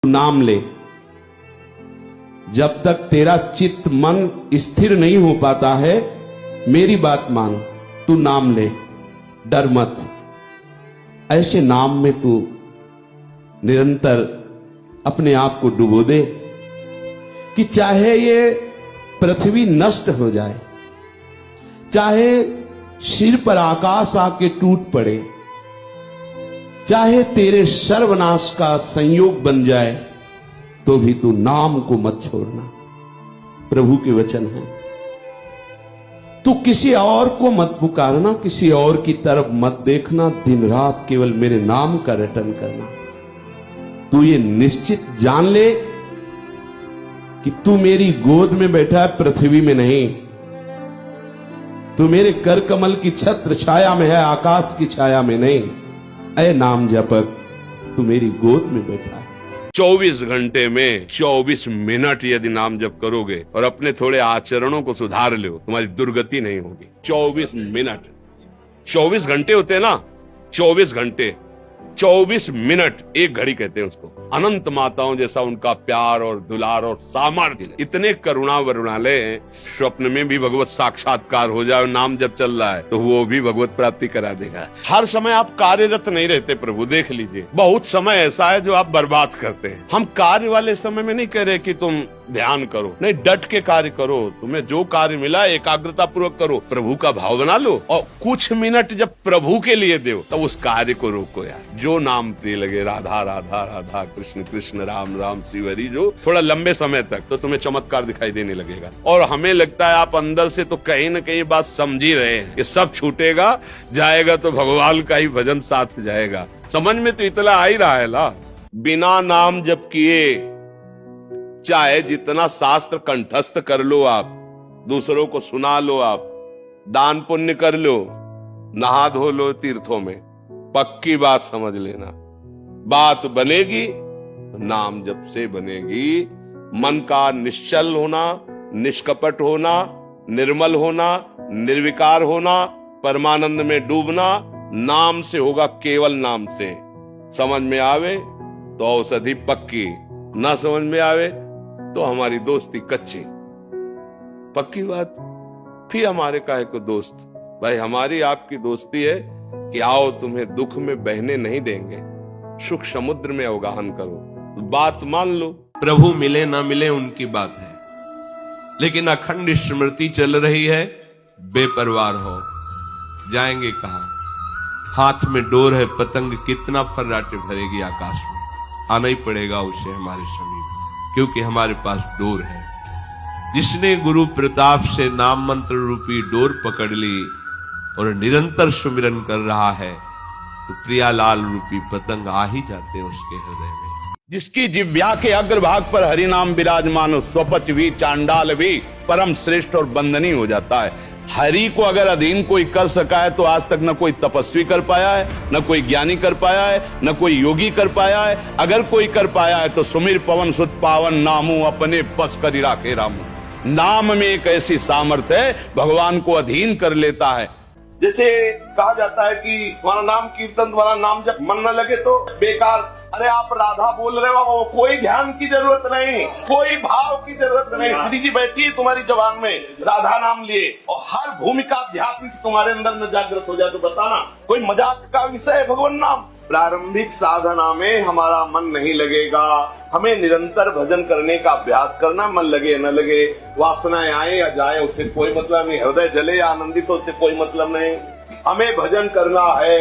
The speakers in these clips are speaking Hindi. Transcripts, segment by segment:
नाम ले। जब तक तेरा चित्त मन स्थिर नहीं हो पाता है, मेरी बात मान, तू नाम ले, डर मत। ऐसे नाम में तू निरंतर अपने आप को डुबो दे कि चाहे ये पृथ्वी नष्ट हो जाए, चाहे सिर पर आकाश आके टूट पड़े, चाहे तेरे सर्वनाश का संयोग बन जाए, तो भी तू नाम को मत छोड़ना। प्रभु के वचन है। तू किसी और को मत पुकारना, किसी और की तरफ मत देखना, दिन रात केवल मेरे नाम का रटन करना। तू ये निश्चित जान ले कि तू मेरी गोद में बैठा है, पृथ्वी में नहीं। तू मेरे कर कमल की छत्र छाया में है, आकाश की छाया में नहीं। ऐ नाम जपक, तू मेरी गोद में बैठा है। 24 घंटे में 24 मिनट यदि नाम जप करोगे और अपने थोड़े आचरणों को सुधार लो, तुम्हारी दुर्गति नहीं होगी। 24 मिनट, 24 घंटे होते हैं ना, 24 घंटे, 24 मिनट, एक घड़ी कहते हैं उसको। अनंत माताओं जैसा उनका प्यार और दुलार और सामर्थ्य, इतने करुणा वरुणालय हैं। स्वप्न में भी भगवत साक्षात्कार हो जाए, नाम जब चल रहा है तो वो भी भगवत प्राप्ति करा देगा। हर समय आप कार्यरत नहीं रहते, प्रभु देख लीजिए, बहुत समय ऐसा है जो आप बर्बाद करते हैं। हम कार्य वाले समय में नहीं कह रहे कि तुम ध्यान करो, नहीं, डट के कार्य करो। तुम्हें जो कार्य मिला एकाग्रता पूर्वक करो, प्रभु का भाव बना लो, और कुछ मिनट जब प्रभु के लिए दो तब उस कार्य को रोको यार। जो नाम प्रिय लगे, राधा राधा राधा, कृष्ण कृष्ण, राम राम शिव हरि, जो थोड़ा लंबे समय तक, तो तुम्हें चमत्कार दिखाई देने लगेगा। और हमें लगता है आप अंदर से तो कहीं न कहीं बात समझ ही रहे हैं, ये सब छूटेगा, जाएगा तो भगवान का ही भजन साथ जाएगा। समझ में तो इतना आ ही रहा है ना। बिना नाम जप किए चाहे जितना शास्त्र कंठस्थ कर लो आप, दूसरों को सुना लो आप, दान पुण्य कर लो, नहा धो लो तीर्थों में, पक्की बात समझ लेना, बात बनेगी तो नाम जप से बनेगी। मन का निश्चल होना, निष्कपट होना, निर्मल होना, निर्विकार होना, परमानंद में डूबना, नाम से होगा, केवल नाम से। समझ में आवे तो औषधि पक्की, ना समझ में आवे तो हमारी दोस्ती कच्ची। पक्की बात, फिर हमारे काहे को दोस्त? भाई हमारी आपकी दोस्ती है कि आओ तुम्हें दुख में बहने नहीं देंगे, सुख समुद्र में अवगाहन करो, बात मान लो। प्रभु मिले ना मिले उनकी बात है, लेकिन अखंड स्मृति चल रही है, बेपरवाह हो जाएंगे कहां? हाथ में डोर है, पतंग कितना फर्राटे भरेगी आकाश में, आना ही पड़ेगा उसे हमारे समीप, क्योंकि हमारे पास डोर है। जिसने गुरु प्रताप से नाम मंत्र रूपी डोर पकड़ ली और निरंतर सुमिरन कर रहा है, तो प्रियालाल रूपी पतंग आ ही जाते हैं उसके हृदय में। जिसकी जिह्वा के अग्रभाग पर हरि नाम विराजमान हो, स्वपच भी चांडाल भी परम श्रेष्ठ और बंदनी हो जाता है। हरि को अगर अधीन कोई कर सका है तो आज तक न कोई तपस्वी कर पाया है, न कोई ज्ञानी कर पाया है, न कोई योगी कर पाया है। अगर कोई कर पाया है तो सुमिर पवन सुत पावन, नामू अपने बस करी राखे रामू। नाम में एक ऐसी सामर्थ्य है, भगवान को अधीन कर लेता है। जैसे कहा जाता है कि तुम्हारा नाम कीर्तन, तुम्हारा नाम जब मन न लगे तो बेकार। अरे आप राधा बोल रहे हो, कोई ध्यान की जरूरत नहीं, कोई भाव की जरूरत नहीं। श्री जी बैठी है तुम्हारी जबान में, राधा नाम लिए, और हर भूमिका अध्यात्म की तुम्हारे अंदर न जागृत हो जाए तो बताना कोई मजाक का विषय है भगवान नाम? प्रारंभिक साधना में हमारा मन नहीं लगेगा, हमें निरंतर भजन करने का अभ्यास करना, मन लगे न लगे, वासनाएं आए या जाए उससे कोई मतलब नहीं, हृदय जले या आनंदित हो उससे कोई मतलब नहीं। हमें भजन करना है,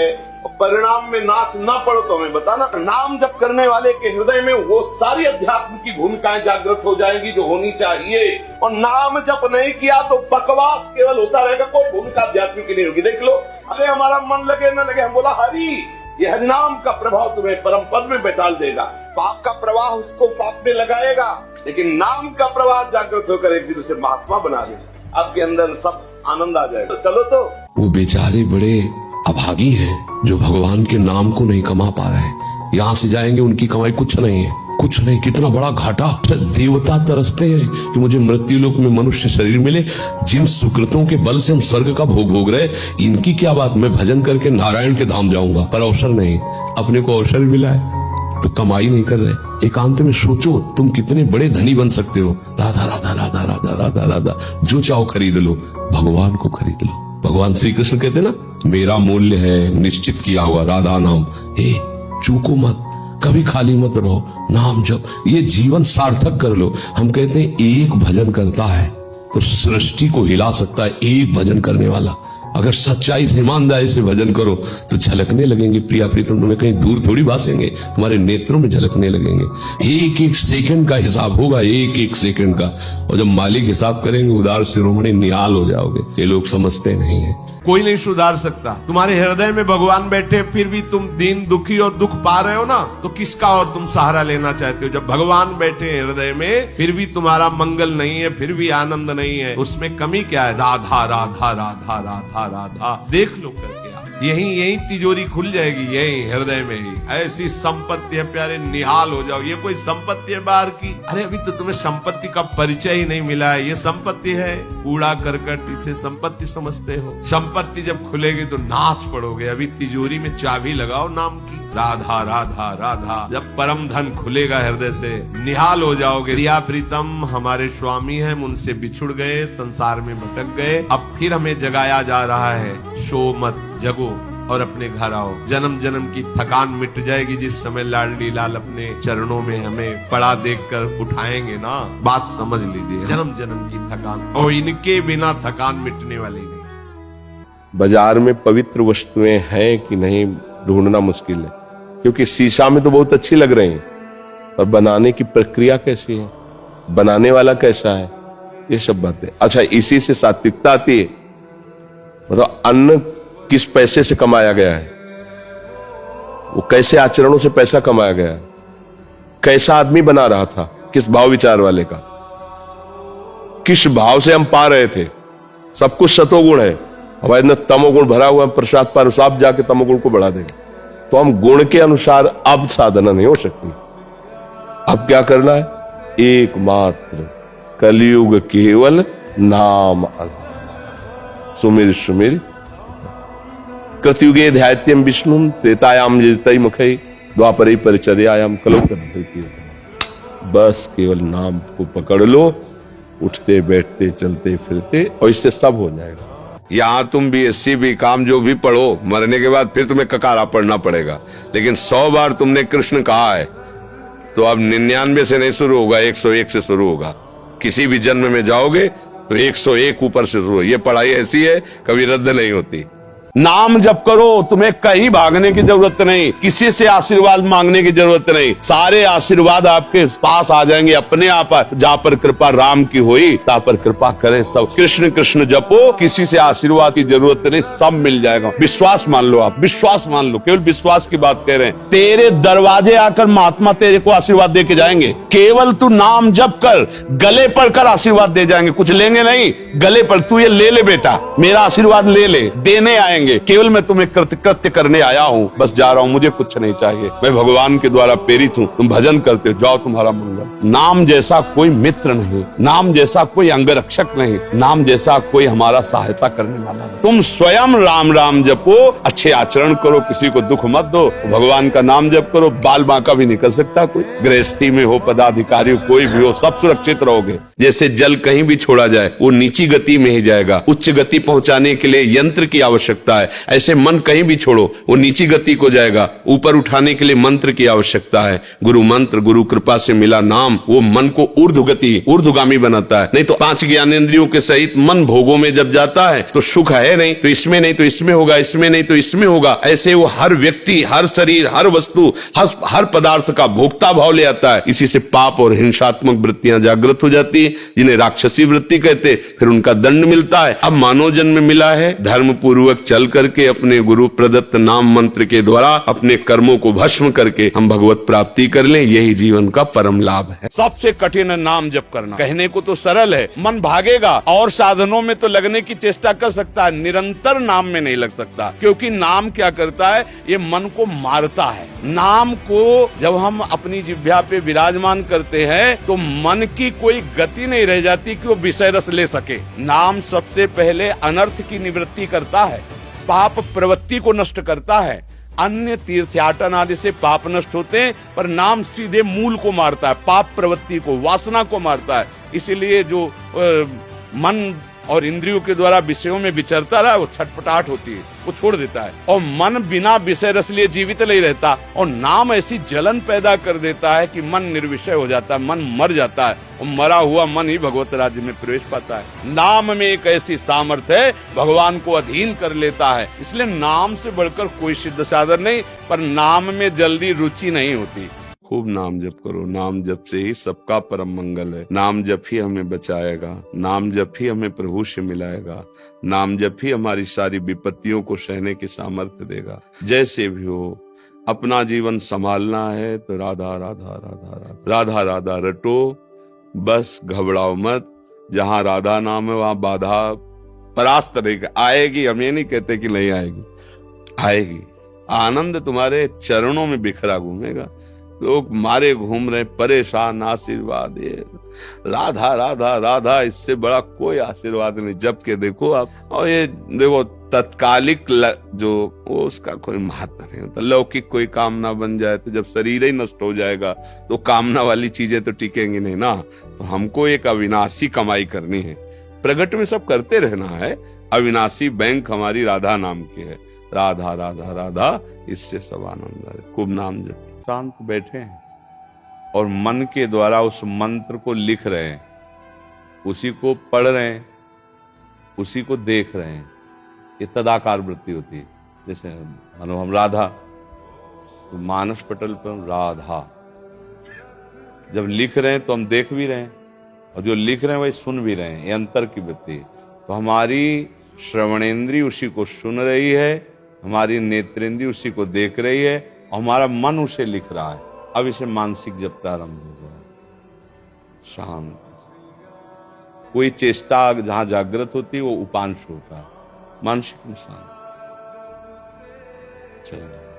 परिणाम में नाच ना पड़ो तो हमें बताना। नाम जप करने वाले के हृदय में वो सारी अध्यात्म की भूमिकाएं जागृत हो जाएंगी जो होनी चाहिए। और नाम जप नहीं किया तो बकवास केवल होता रहेगा, कोई भूमिका अध्यात्म की नहीं होगी। देख लो, अरे हमारा मन लगे न लगे, हम बोला हरि, यह नाम का प्रभाव तुम्हें परम पद में बैठाल देगा। पाप का प्रवाह उसको पाप में लगाएगा, लेकिन नाम का प्रवाह जागृत होकर एक दिन उसे महात्मा बना देगा। आपके अंदर सब आनंद आ जाएगा। तो चलो, तो वो बेचारे बड़े अभागी हैं जो भगवान के नाम को नहीं कमा पा रहे हैं। यहाँ से जाएंगे उनकी कमाई कुछ नहीं है, कुछ नहीं, कितना बड़ा घाटा। देवता तरसते हैं कि मुझे मृत्यु लोक में मनुष्य शरीर मिले, जिन सुकृतों के बल से हम स्वर्ग का भोग भोग रहे, इनकी क्या बात, मैं भजन करके नारायण के धाम जाऊंगा, पर अवसर नहीं। अपने को अवसर मिला है तो कमाई नहीं कर रहे, एकांत में सोचो तुम कितने बड़े धनी बन सकते हो। राधा राधा राधा राधा राधा राधा, जो चाहो खरीद लो, भगवान को खरीद लो। भगवान श्री कृष्ण कहते ना, मेरा मूल्य है निश्चित किया हुआ राधा नाम। हे चूको मत, कभी खाली मत रहो, नाम जप, ये जीवन सार्थक कर लो। हम कहते हैं एक भजन करता है तो सृष्टि को हिला सकता है, एक भजन करने वाला। अगर सच्चाई से ईमानदारी से भजन करो तो झलकने लगेंगे प्रिया प्रीतम, तुम्हें कहीं दूर थोड़ी भासेंगे, तुम्हारे नेत्रों में झलकने लगेंगे। एक एक सेकंड का हिसाब होगा, एक एक सेकंड का, और जब मालिक हिसाब करेंगे उदार शिरोमणि निहाल हो जाओगे। ये लोग समझते नहीं है। कोई नहीं सुधार सकता। तुम्हारे हृदय में भगवान बैठे फिर भी तुम दीन दुखी और दुख पा रहे हो ना, तो किसका और तुम सहारा लेना चाहते हो? जब भगवान बैठे हैं हृदय में फिर भी तुम्हारा मंगल नहीं है, फिर भी आनंद नहीं है, उसमें कमी क्या है? राधा राधा राधा राधा राधा, देख लो करके आप। यही तिजोरी खुल जाएगी, यही हृदय में ही। ऐसी संपत्ति है प्यारे, निहाल हो जाओ। ये कोई संपत्ति है बाहर की? अरे अभी तो तुम्हें संपत्ति का परिचय ही नहीं मिला है। ये संपत्ति है कूड़ा करकट, इसे संपत्ति समझते हो? संपत्ति जब खुलेगी तो नाच पड़ोगे। अभी तिजोरी में चाबी लगाओ नाम की, राधा राधा राधा। जब परम धन खुलेगा हृदय से, निहाल हो जाओगे। प्रिया प्रीतम हमारे स्वामी हैं, उनसे बिछुड़ गए, संसार में भटक गए, अब फिर हमें जगाया जा रहा है। सो मत, जगो और अपने घर आओ। जन्म जन्म की थकान मिट जाएगी जिस समय लाडली लाल अपने चरणों में हमें पड़ा देखकर उठाएंगे ना। बात समझ लीजिए, जन्म जन्म की थकान, और इनके बिना थकान मिटने वाली नहीं। बाजार में पवित्र वस्तुएं हैं कि नहीं ढूंढना मुश्किल है, क्योंकि शीशा में तो बहुत अच्छी लग रही हैं, पर बनाने की प्रक्रिया कैसी है, बनाने वाला कैसा है, ये सब बातें। अच्छा, इसी से सात्विकता आती है। मतलब अन्न किस पैसे से कमाया गया है, वो कैसे आचरणों से पैसा कमाया गया है, कैसा आदमी बना रहा था, किस भाव विचार वाले का, किस भाव से हम पा रहे थे। सब कुछ सतोगुण है, हमारे अंदर तमोगुण भरा हुआ, प्रसाद पर आप जाके तमोगुण को बढ़ा देंगे। तो हम गुण के अनुसार अब साधना नहीं हो सकती। अब क्या करना है? एकमात्र कलयुग केवल नाम आधार। सुमिर सुमिर कृतयुगे ध्यात्यम विष्णु, त्रेतायाम जयतई मुखई, द्वापरे परिचर्यायाम कलौ करते। बस केवल नाम को पकड़ लो, उठते बैठते चलते फिरते, और इससे सब हो जाएगा। यहाँ तुम BSc BCom जो भी पढ़ो, मरने के बाद फिर तुम्हें ककारा पढ़ना पड़ेगा। लेकिन 100 बार तुमने कृष्ण कहा है तो अब 99 से नहीं शुरू होगा, 101 से शुरू होगा। किसी भी जन्म में जाओगे तो 101 ऊपर से शुरू। ये पढ़ाई ऐसी है, कभी रद्द नहीं होती। नाम जप करो, तुम्हें कहीं भागने की जरूरत नहीं, किसी से आशीर्वाद मांगने की जरूरत नहीं। सारे आशीर्वाद आपके पास आ जाएंगे अपने आप। जहाँ पर कृपा राम की हुई, तहाँ पर कृपा करे सब। कृष्ण कृष्ण जपो, किसी से आशीर्वाद की जरूरत नहीं, सब मिल जाएगा। विश्वास मान लो, आप विश्वास मान लो, केवल विश्वास की बात कह रहे हैं। तेरे दरवाजे आकर महात्मा तेरे को आशीर्वाद दे के जाएंगे। केवल तू नाम जप कर, गले पड़कर आशीर्वाद दे जाएंगे। कुछ लेंगे नहीं, गले पड़, तू ये ले ले बेटा, मेरा आशीर्वाद ले ले, देने आएंगे। केवल मैं तुम्हें कृत्य करने आया हूँ, बस जा रहा हूँ, मुझे कुछ नहीं चाहिए। मैं भगवान के द्वारा प्रेरित हूँ, तुम भजन करते हो, जाओ तुम्हारा मंगल। नाम जैसा कोई मित्र नहीं, नाम जैसा कोई अंगरक्षक नहीं, नाम जैसा कोई हमारा सहायता करने वाला नहीं। तुम स्वयं राम राम जपो, अच्छे आचरण करो, किसी को दुख मत दो, भगवान का नाम जप करो। बाल बांका भी नहीं कर सकता कोई। गृहस्थी में हो, पदाधिकारी हो, कोई भी हो, सब सुरक्षित रहोगे। जैसे जल कहीं भी छोड़ा जाए वो नीची गति में ही जाएगा। उच्च गति पहुंचाने के लिए यंत्र की आवश्यकता है। ऐसे मन कहीं भी छोड़ो वो नीची गति को जाएगा। ऊपर उठाने के लिए मंत्र की आवश्यकता है। गुरु मंत्र, गुरु कृपा से मिला नाम, वो मन को ऊर्ध्वगामी बनाता है। नहीं तो 5 ज्ञानेंद्रियों के सहित मन भोगों में जब जाता है तो सुख है नहीं, तो इसमें नहीं तो इसमें होगा, इसमें नहीं तो इसमें होगा। ऐसे वो हर व्यक्ति, हर शरीर, हर वस्तु, हर पदार्थ का भोक्ता भाव ले आता है। इसी से पाप और हिंसात्मक वृत्तियां जागृत हो जाती है, जिन्हें राक्षसी वृत्ति कहते। फिर उनका दंड मिलता है। अब मानव जन्म मिला है, धर्म पूर्वक चल करके अपने गुरु प्रदत्त नाम मंत्र के द्वारा अपने कर्मों को भस्म करके हम भगवत प्राप्ति कर लें, यही जीवन का परम लाभ है। सबसे कठिन है नाम जप करना। कहने को तो सरल है, मन भागेगा और साधनों में तो लगने की चेष्टा कर सकता है, निरंतर नाम में नहीं लग सकता। क्योंकि नाम क्या करता है, ये मन को मारता है। नाम को जब हम अपनी जिह्वा पे विराजमान करते हैं तो मन की कोई गति नहीं रह जाती कि वो विषय रस ले सके। नाम सबसे पहले अनर्थ की निवृत्ति करता है, पाप प्रवृत्ति को नष्ट करता है, अन्य तीर्थयाटन आदि से पाप नष्ट होते हैं, पर नाम सीधे मूल को मारता है, पाप प्रवृत्ति को, वासना को मारता है। इसीलिए जो मन और इंद्रियों के द्वारा विषयों में विचरता रहा, वो छटपटाहट होती है, वो छोड़ देता है। और मन बिना विषय रस लिए जीवित नहीं रहता, और नाम ऐसी जलन पैदा कर देता है कि मन निर्विषय हो जाता है, मन मर जाता है, और मरा हुआ मन ही भगवत राज्य में प्रवेश पाता है। नाम में एक ऐसी सामर्थ्य है, भगवान को अधीन कर लेता है। इसलिए नाम से बढ़कर कोई सिद्ध साधन नहीं, पर नाम में जल्दी रुचि नहीं होती। खूब नाम जप करो, नाम जप से ही सबका परम मंगल है। नाम जप ही हमें बचाएगा, नाम जप ही हमें प्रभु से मिलाएगा, नाम जप ही हमारी सारी विपत्तियों को सहने की सामर्थ्य देगा। जैसे भी हो, अपना जीवन संभालना है तो राधा राधा राधा राधा राधा राधा रटो, बस घबराओ मत। जहां राधा नाम है वहां बाधा परास्त नहीं आएगी। हम ये नहीं कहते कि नहीं आएगी, आएगी। आनंद तुम्हारे चरणों में बिखरा घूमेगा। लोग मारे घूम रहे, परेशान, आशीर्वाद ये राधा राधा राधा, इससे बड़ा कोई आशीर्वाद नहीं। जब के देखो आप, और ये देखो तत्कालिक जो वो उसका कोई महत्व नहीं होता। लौकिक कोई कामना बन जाए तो जब शरीर ही नष्ट हो जाएगा तो कामना वाली चीजें तो टिकेंगी नहीं ना। तो हमको एक अविनाशी कमाई करनी है, प्रगट में सब करते रहना है। अविनाशी बैंक हमारी राधा नाम की है, राधा राधा राधा, इससे सब आनंद है। खूब नाम जप, शांत बैठे हैं और मन के द्वारा उस मंत्र को लिख रहे हैं, उसी को पढ़ रहे हैं, उसी को देख रहे हैं। ये तदाकार वृत्ति होती है। जैसे मानो हम राधा, तो मानस पटल पर राधा, जब लिख रहे हैं तो हम देख भी रहे हैं, और जो लिख रहे हैं वही सुन भी रहे हैं। ये अंतर की वृत्ति है। तो हमारी श्रवणेंद्रिय उसी को सुन रही है, हमारी नेत्रेंद्रिय उसी को देख रही है, हमारा मन उसे लिख रहा है। अब इसे मानसिक जप प्रारंभ हो गया। शांत, कोई चेष्टा जहां जागृत होती है वो उपांश होता है, मानसिक में शांत। चलिए।